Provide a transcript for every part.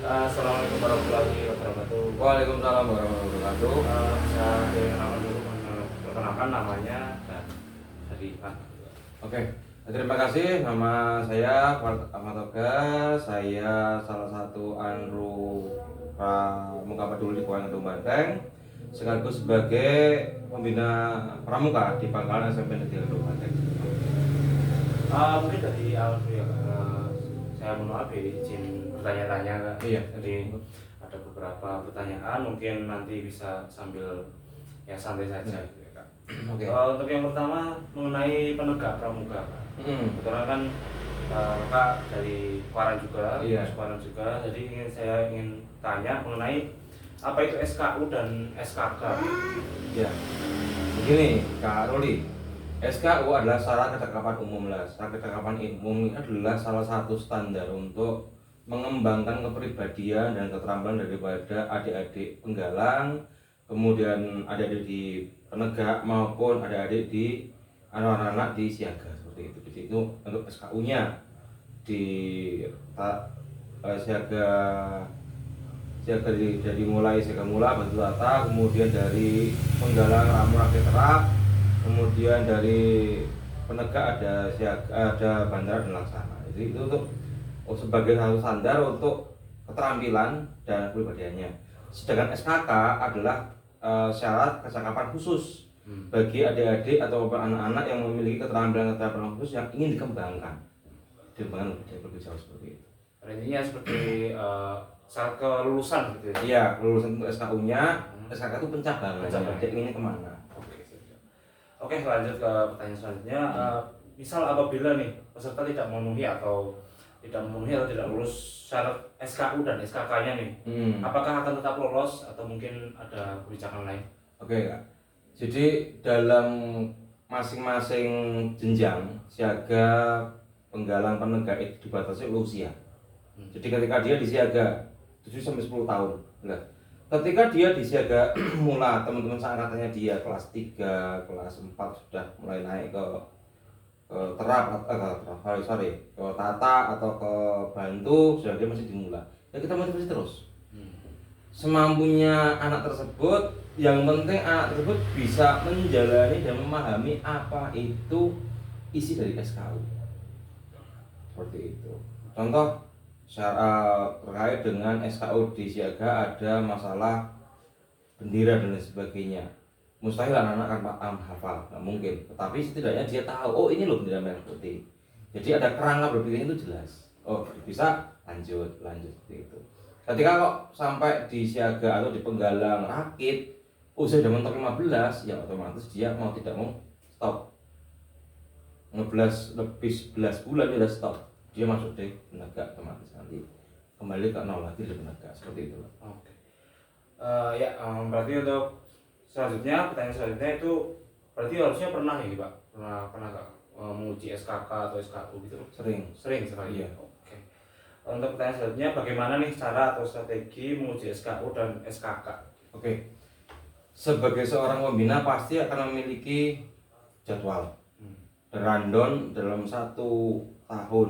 Assalamualaikum warahmatullahi wabarakatuh. Waalaikumsalam warahmatullahi wabarakatuh. Saya perkenalkan dulu, perkenalkan namanya dan dari Pak. Oke, terima kasih. Nama saya Ahmad Toga. Saya salah satu anru pramuka peduli di Kabupaten Banteng, sekaligus sebagai pembina pramuka di Pangkalan SMP Negeri Banteng. Mungkin dari awal dulu ya, Kak. Saya mohon maaf ya, izin bertanya-tanya, Kak. Iya. Jadi ada beberapa pertanyaan, mungkin nanti bisa sambil ya santai saja, gitu ya, Kak. Oke. Untuk yang pertama mengenai penegak pramuka, Kak. Kebetulan kan Kak dari Kuaran juga, Iya. Kuaran juga. Jadi saya ingin tanya mengenai apa itu SKU dan SKK. Ya, begini Kak Roli. SKU adalah syarat kecakapan umum lah. Syarat kecakapan umum ini adalah salah satu standar untuk mengembangkan kepribadian dan keterampilan daripada adik-adik penggalang, kemudian adik-adik di penegak maupun adik-adik di anak-anak di siaga seperti itu. Jadi itu untuk SKU-nya di siaga dari mulai siaga mula batu tata, kemudian dari penggalang ramu rakit terap, kemudian dari penegak ada siaga, ada bandara dan laksana. Jadi itu untuk sebagai satu standar untuk keterampilan dan kepribadiannya. Sedangkan SKK adalah syarat kecakapan khusus bagi adik-adik atau anak-anak yang memiliki keterampilan khusus yang ingin dikembangkan lebih jauh seperti itu. Intinya seperti syarat kelulusan gitu ya. Iya, kelulusan untuk SKU-nya. SKK itu pencabangan. Pencabangan. Dia inginnya kemana? Oke, lanjut ke pertanyaan selanjutnya. Misal apabila nih peserta tidak memenuhi atau tidak lulus syarat SKU dan SKK-nya nih, apakah akan tetap lolos atau mungkin ada kebijakan lain? Oke, Kak. Jadi dalam masing-masing jenjang siaga, penggalang, penegak itu dibatasi oleh usia. Jadi ketika dia di siaga 7 sampai 10 tahun. Nah, ketika dia di siaga mula, teman-teman seangkatannya dia kelas 3, kelas 4 sudah mulai naik ke terap ke tata atau ke bantu, sudah dia masih di mula. Ya kita motivasi terus. Semampunya anak tersebut, yang penting anak tersebut bisa menjalani dan memahami apa itu isi dari SKU. Seperti itu. Contoh terkait dengan SKU di siaga ada masalah bendera dan lain sebagainya. Mustahil anak-anak akan paham hafal, nggak mungkin. Tetapi setidaknya dia tahu, oh ini loh bendera merah putih. Jadi ada kerangka berpikirnya itu jelas. Oh bisa lanjut seperti itu. Ketika kok sampai di siaga atau di penggalang rakit usia udah mentok 15, ya otomatis dia mau tidak mau stop. 11 lebih 11 bulan dia udah stop. Dia masuk di penegak, otomatis nanti kembali ke nol lagi di penegak, seperti itu. Oke. Berarti untuk pertanyaan selanjutnya itu berarti harusnya pernah ya Pak? Pernah Kak menguji SKK atau SKU gitu? Sering sekali. iya. Oke. Untuk pertanyaan selanjutnya, bagaimana nih cara atau strategi menguji SKU dan SKK? Oke. Sebagai seorang pembina pasti akan memiliki jadwal rundown dalam 1 tahun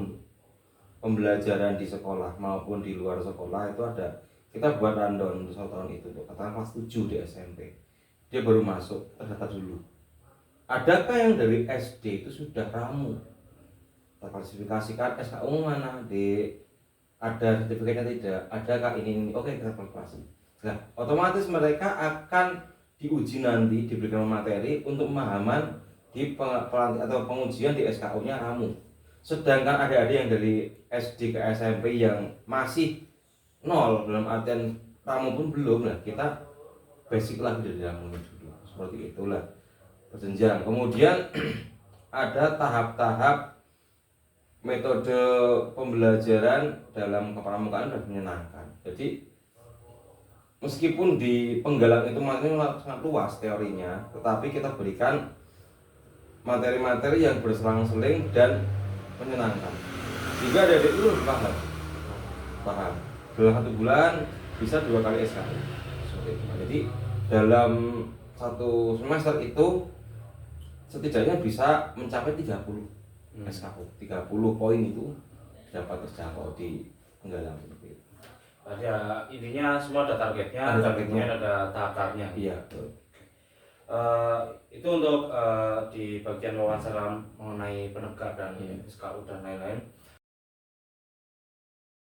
pembelajaran di sekolah maupun di luar sekolah. Itu ada, kita buat rundown untuk 1 tahun itu. Katakan kelas 7 di SMP, dia baru masuk, terdata dulu adakah yang dari SD itu sudah ramu, kita klasifikasikan SKU mana, ada sertifikatnya tidak, adakah ini, oke kita kalkulasi. Nah, otomatis mereka akan diuji nanti, diberikan materi untuk pemahaman di pelantik atau pengujian di SKU-nya ramu. Sedangkan ada yang dari SD ke SMP yang masih nol, dalam artian ramu pun belum, lah kita basic lagi dari ramunya dulu. Seperti itulah berjenjang. Kemudian ada tahap-tahap metode pembelajaran dalam kepramukaan dan menyenangkan. Jadi meskipun di penggalang itu materinya sangat luas teorinya, tetapi kita berikan materi-materi yang berselang-seling dan menyenangkan. Jika ada itu paham. Dalam 1 bulan bisa 2 kali SKU. Jadi dalam 1 semester itu setidaknya bisa mencapai 30 SKU. 30 poin itu dapat terjangkau di penggalang seperti itu. Ada intinya semua ada targetnya, Ada targetnya. kemudian ada tahap-tahapnya. Iya, betul. Itu untuk di bagian wawancara mengenai penegak dan Iya. SKU dan lain-lain.